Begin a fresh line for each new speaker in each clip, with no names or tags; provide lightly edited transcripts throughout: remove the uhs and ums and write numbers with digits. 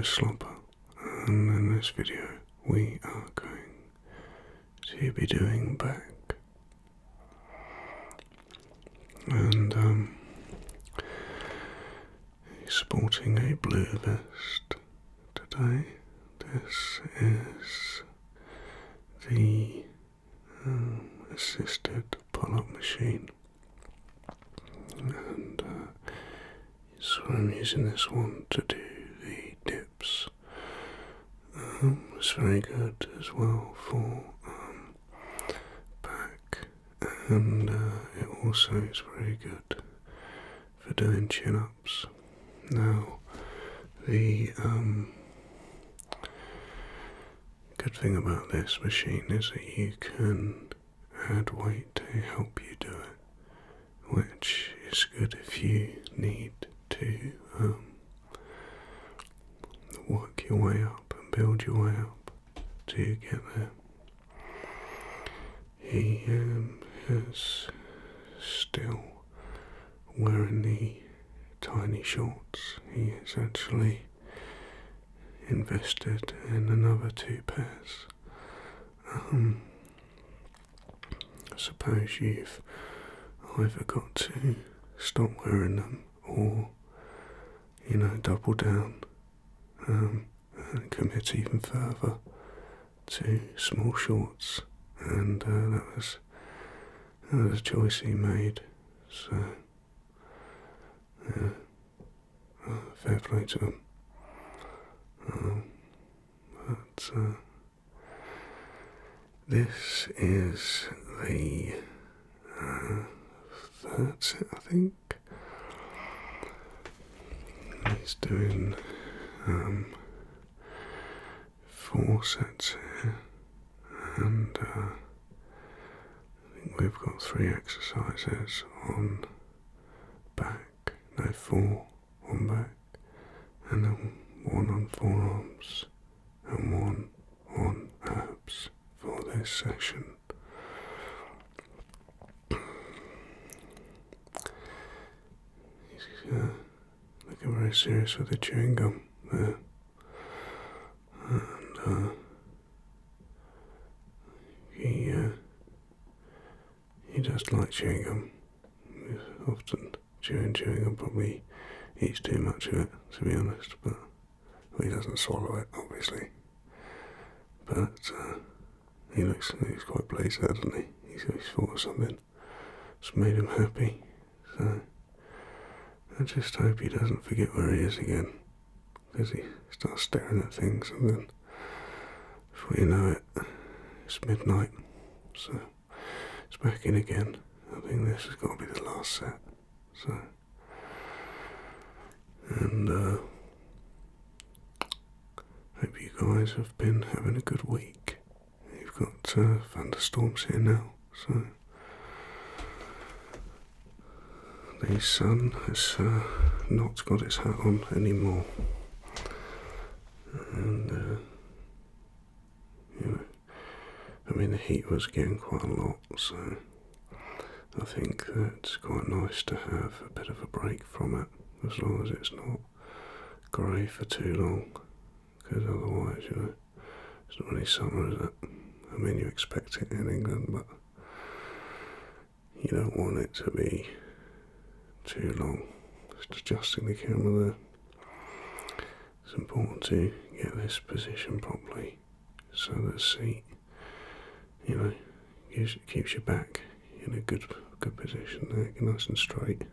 is Slopa, and in this video we are going to be doing back. And sporting a blue vest today. This is the assisted pull-up machine, and so I'm using this one to do the dips. It's very good as well for back, and it also is very good for doing chin-ups. Now, the good thing about this machine is that you can add weight to help you do it, which is good if you need to work your way up and build your way up to get there. He is still wearing the tiny shorts. He has actually invested in another 2 pairs. I suppose you've either got to stop wearing them or, double down and commit even further to small shorts, and that was a choice he made. So fair play to him. But this is the third set, I think. He's doing 4 sets here, and I think we've got 3 exercises on back, 4 on back, and then 1 on forearms and 1 on abs for this session. He's looking very serious with the chewing gum there, and he does like chewing gum. He's often chewing gum, probably eats too much of it, to be honest, but he doesn't swallow it, obviously. But he's quite pleased there, doesn't he? He's thought of something that's made him happy. So I just hope he doesn't forget where he is again, because he starts staring at things, and then before you know it, it's midnight. So it's back in again. I think this has got to be the last set. So, and hope you guys have been having a good week. You've got thunderstorms here now, so the sun has not got its hat on anymore, and the heat was getting quite a lot, so I think that it's quite nice to have a bit of a break from it, as long as it's not grey for too long, because otherwise, it's not really summer, is it? I mean, you expect it in England, but you don't want it to be too long. Just adjusting the camera there. It's important to get this position properly, so the seat, keeps your back in a good position there, nice and straight.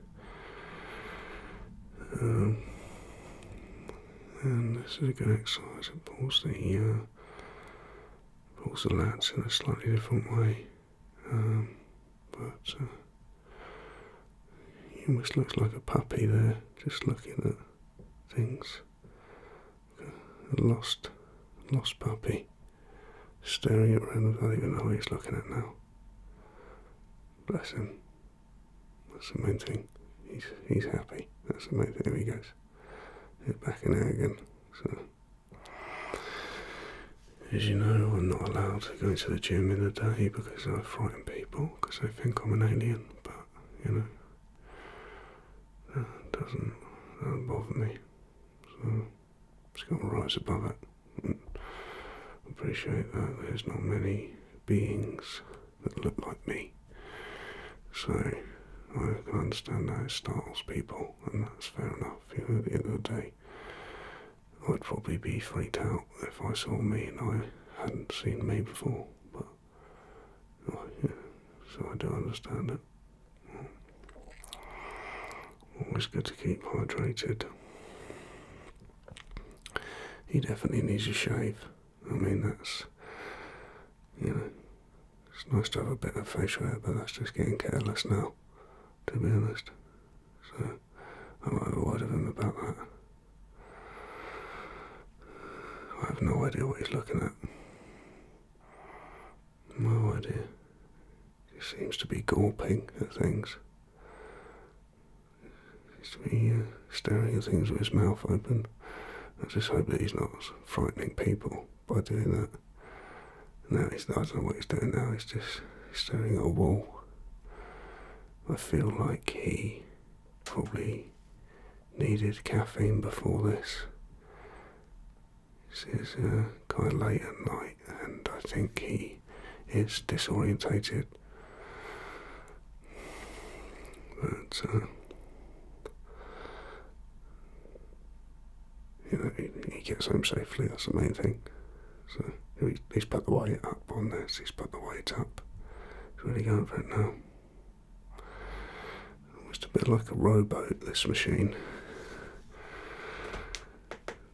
And this is a good exercise. It pulls the lats in a slightly different way, but he almost looks like a puppy there, just looking at things. A lost puppy, staring at random. I don't even know what he's looking at now. Bless him. That's the main thing. He's happy. That's the main thing. There he goes. He's back in there again. So, as you know, I'm not allowed to go to the gym in the day because I frighten people because they think I'm an alien. But that doesn't bother me. So It's got a rise above it. And I appreciate that there's not many beings that look like me. So I can understand that it startles people, and that's fair enough. You know, at the end of the day, I'd probably be freaked out if I saw me and I hadn't seen me before, but yeah, so I do understand it. Always good to keep hydrated. He definitely needs a shave. I mean, that's, you know, it's nice to have a bit of facial hair, but that's just getting careless now, to be honest. So I might have a word of him about that. I have no idea what he's looking at. No idea. He seems to be gawping at things. He seems to be staring at things with his mouth open. I just hope that he's not frightening people by doing that. Now I don't know what he's doing now. He's just staring at a wall. I feel like he probably needed caffeine before this. This is kind of late at night, and I think he is disorientated. But you know, he gets home safely. That's the main thing. So he's put the weight up on this. He's put the weight up. He's really going for it now. Almost a bit like a rowboat, this machine.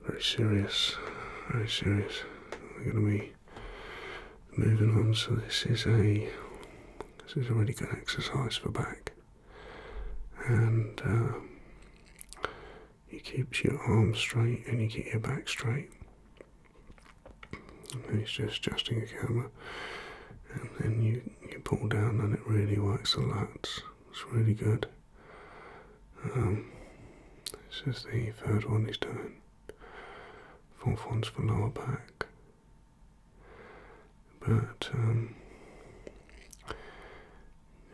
Very serious. Very serious. We're going to be moving on. So this is a really good exercise for back, and it keeps your arms straight and you keep your back straight. And it's just adjusting the camera, and then you pull down and it really works the lats. It's really good. This is the third one he's doing. Fourth one's for lower back. But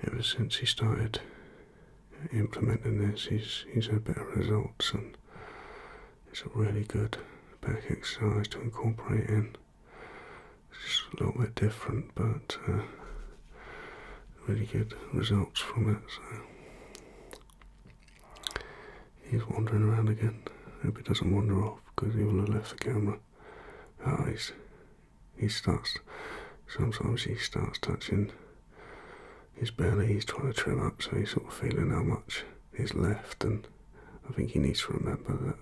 ever since he started implementing this, he's had better results, and it's a really good back exercise to incorporate in. It's just a little bit different, but really good results from it. So he's wandering around again. Hope he doesn't wander off, because he will have left the camera. Oh, sometimes he starts touching his belly. He's trying to trim up, so he's sort of feeling how much is left, and I think he needs to remember that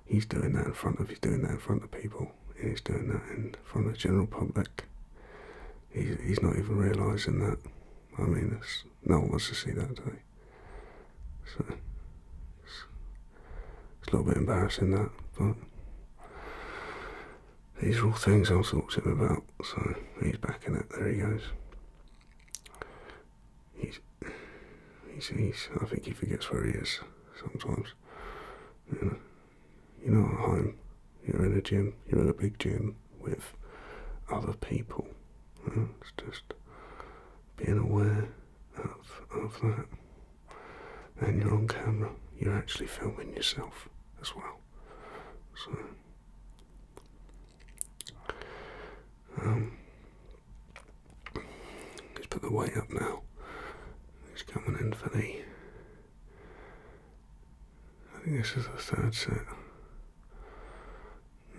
he's doing that in front of people. He's doing that in front of the general public. He's not even realising that. I mean, no one wants to see that, do they? So it's a little bit embarrassing, that, but these are all things I'll talk to him about. So he's backing it. There he goes. I think he forgets where he is sometimes. You know, at home, you're in a gym, you're in a big gym with other people. It's just being aware of that. And you're on camera, you're actually filming yourself as well. So he's put the weight up now. He's coming in for I think this is the third set.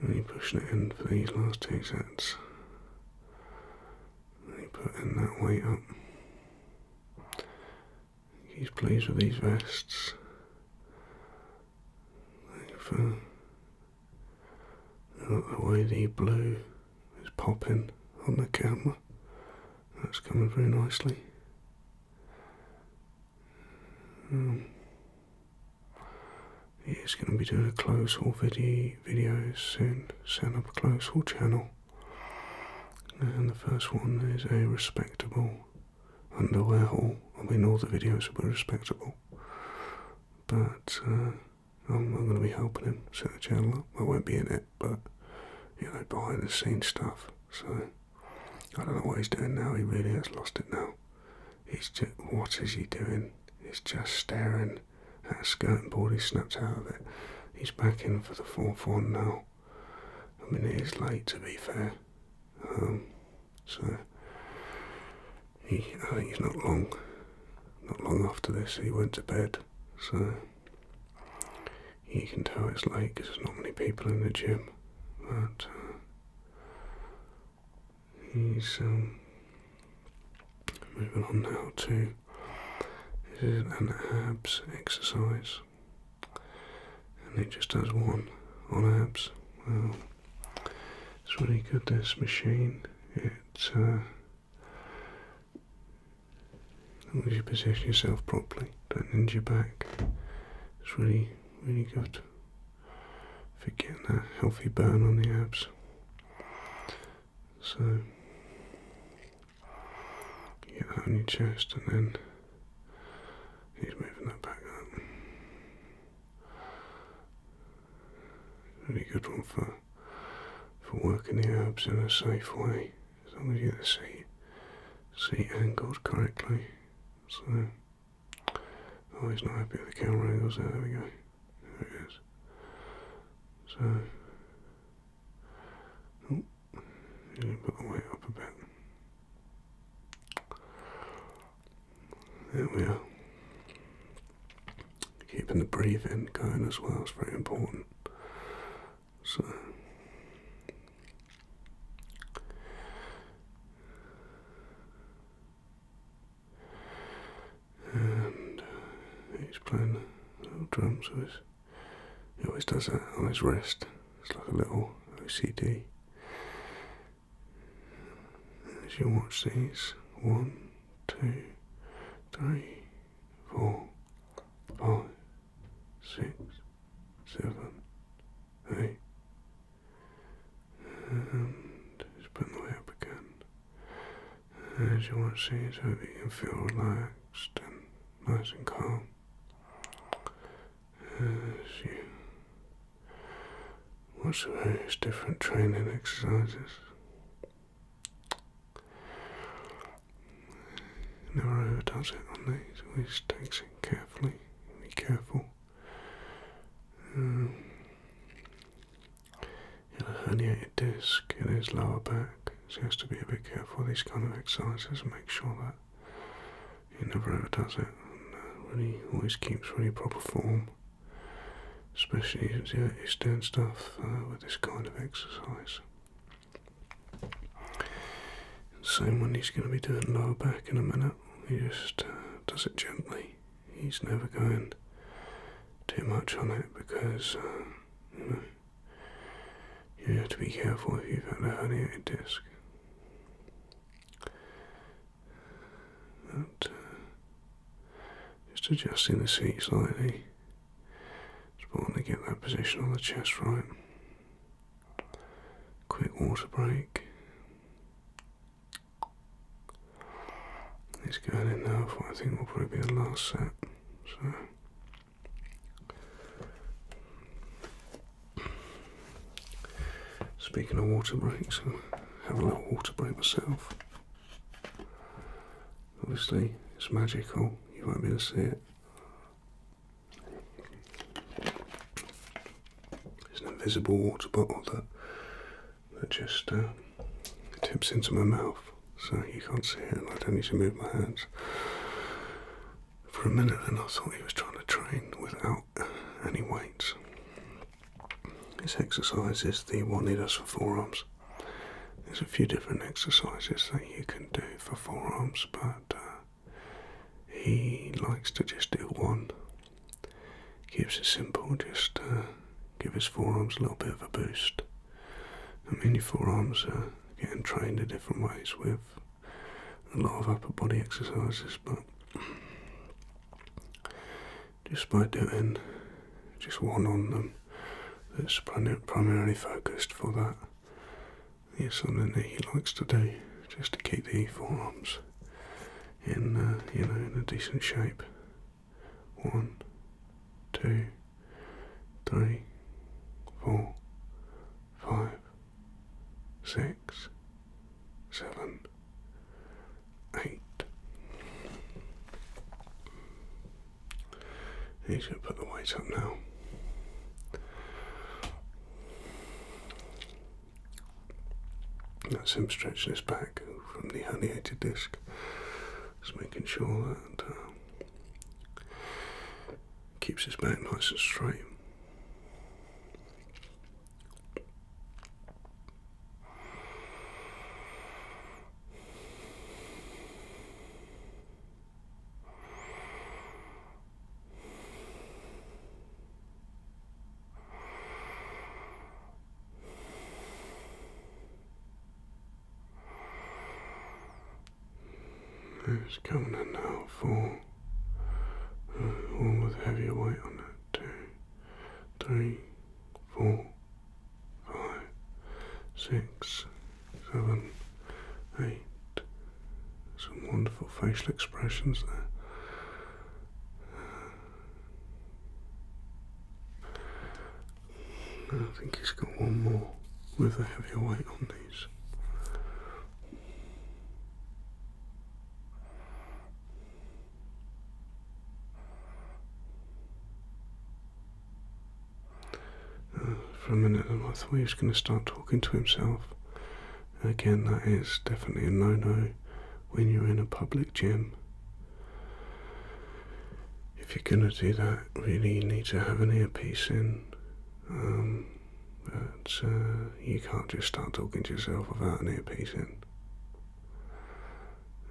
Really pushing it in for these last two sets. Really putting that weight up. He's pleased with these vests. The way the blue is popping on the camera. That's coming very nicely. He's going to be doing a clothes haul videos soon. Set up a clothes haul channel. And the first one is a respectable underwear haul. I mean, all the videos will be respectable. But I'm going to be helping him set the channel up. I won't be in it, but, behind the scenes stuff. So, I don't know what he's doing now. He really has lost it now. What is he doing? He's just staring at a skirting board. He snapped out of it. He's back in for the fourth one now. I mean, it is late to be fair. So I think he's not long after this he went to bed. So you can tell it's late because there's not many people in the gym. But he's moving on now to an abs exercise, and he just does one on abs. Well, it's really good, this machine. As long as you position yourself properly, don't injure your back, it's really, really good for getting that healthy burn on the abs. So you get that on your chest, and then he's moving that back up. Really good one for working the abs in a safe way, as long as you get the seat angled correctly. So, oh, he's not happy with the camera angles there. There we go. There it is. So, oh, you can put the weight up a bit. There we are. Keeping the breathing going as well is very important. So, and he's playing the little drums with his. He always does that on his wrist. It's like a little OCD. As you watch these, 1, 2, 3, 4, 5, 6, 7, 8, and just putting the way up again. And as you watch these, I hope you can feel relaxed and nice and calm as you watch the various different training exercises. Never overdoes it on these, always takes it carefully, be careful. He had a herniated disc in his lower back, so he has to be a bit careful with these kind of exercises and make sure that he never overdoes it, and really always keeps really proper form, especially as he's doing stuff with this kind of exercise. Same when he's going to be doing lower back in a minute. He just does it gently. He's never going too much on it because, you have to be careful if you've had a herniated disc. But, just adjusting the seat slightly. It's important to get that position on the chest right. Quick water break. He's going in now for what I think will probably be the last set. So, speaking of water breaks, I'll have a little water break myself. Obviously, it's magical, you won't be able to see it. It's an invisible water bottle that just tips into my mouth, so you can't see it, and I don't need to move my hands. For a minute then I thought he was trying to train without any weights. This exercise is the one he does for forearms. There's a few different exercises that you can do for forearms, but he likes to just do one. Keeps it simple, just give his forearms a little bit of a boost. I mean, your forearms are getting trained in different ways with a lot of upper body exercises, but just by doing just one on them that's primarily focused for that, it's something that he likes to do just to keep the forearms in in a decent shape. 1, 2, 3, 4, 5, 6, 7, 8. He's going to put the weight up now. that's him stretching his back from the herniated disc. Just making sure that keeps his back nice and straight. It's coming in now for one with heavier weight on it. 2, 3, 4, 5, 6, 7, 8. Some wonderful facial expressions there. I think he's got one more with a heavier weight on these. For a minute, and I thought he was going to start talking to himself. Again, that is definitely a no-no when you're in a public gym. If you're going to do that, really you need to have an earpiece in. But you can't just start talking to yourself without an earpiece in.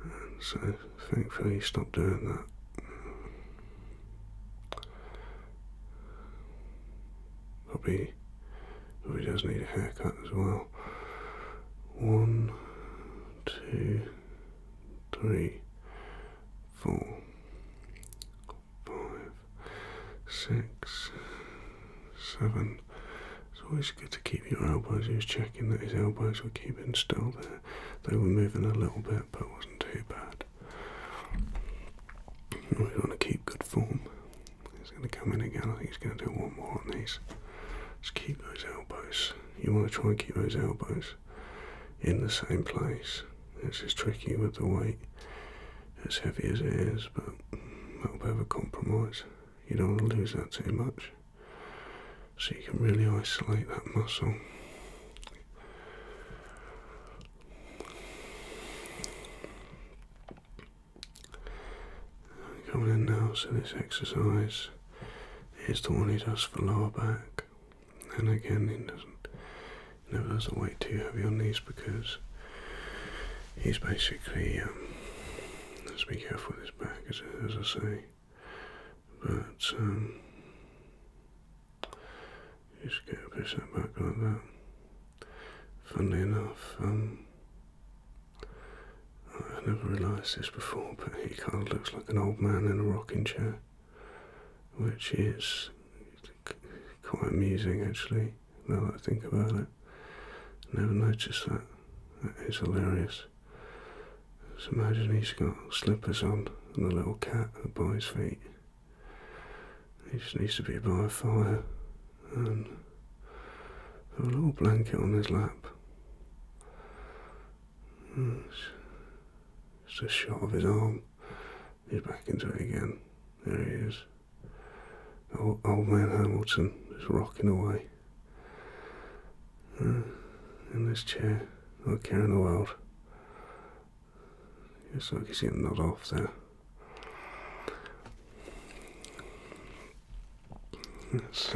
And so, thankfully, stop doing that. Probably does need a haircut as well. 1, 2, 3, 4, 5, 6, 7. It's always good to keep your elbows. He was checking that his elbows were keeping still there. They were moving a little bit, but it wasn't too bad. We want to keep good form. He's going to come in again. I think he's going to do one more on these. Just keep those elbows. You want to try and keep those elbows in the same place. It's just tricky with the weight, as heavy as it is, but a little bit of a compromise. You don't want to lose that too much. So you can really isolate that muscle. Coming in now, so this exercise is the one he does for lower back. And again, he never does the weight too heavy on these because he's basically, let's be careful with his back as I say, but just get a bit of back like that. Funnily enough, I never realised this before, but he kind of looks like an old man in a rocking chair, which is quite amusing actually, now that I think about it. Never noticed that. That is hilarious. Just imagine he's got slippers on and a little cat by his feet. He just needs to be by a fire and have a little blanket on his lap. It's a shot of his arm. He's back into it again. There he is. Old man Hamilton is rocking away in this chair, not caring the world. It's like he's getting nod off there. It's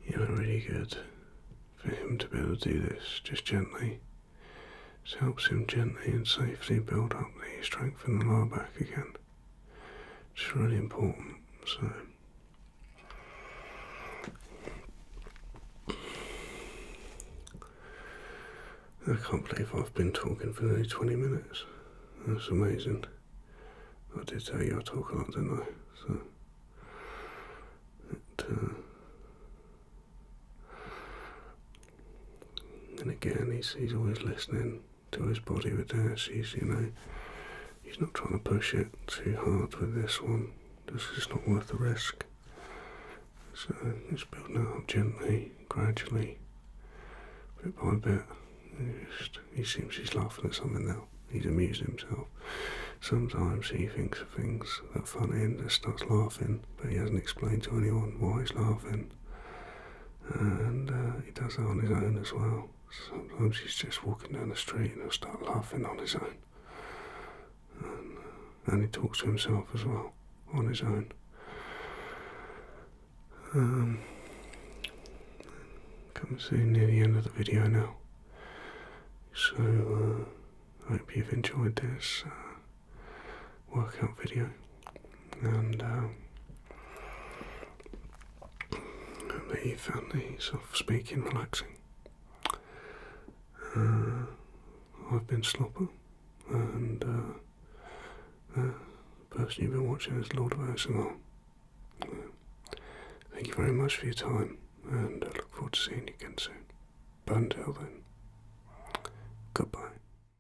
really good for him to be able to do this just gently. It helps him gently and safely build up the strength in the lower back again. It's really important. So I can't believe I've been talking for nearly 20 minutes. That's amazing. I did tell you I talk a lot, didn't I? So, and again, he's always listening to his body with this. He's not trying to push it too hard with this one. This is not worth the risk. So he's building it up gently, gradually, bit by bit. He seems he's laughing at something now. He's amusing himself. Sometimes he thinks of things that are funny and just starts laughing, but he hasn't explained to anyone why he's laughing. And he does that on his own as well. Sometimes he's just walking down the street and he'll start laughing on his own. And he talks to himself as well, on his own. Coming soon near the end of the video now. So, I hope you've enjoyed this workout video. And that you found the soft-speaking relaxing. I've been Slopa, and the person you've been watching is Lord of ASMR. Thank you very much for your time, and I look forward to seeing you again soon. But until then, goodbye.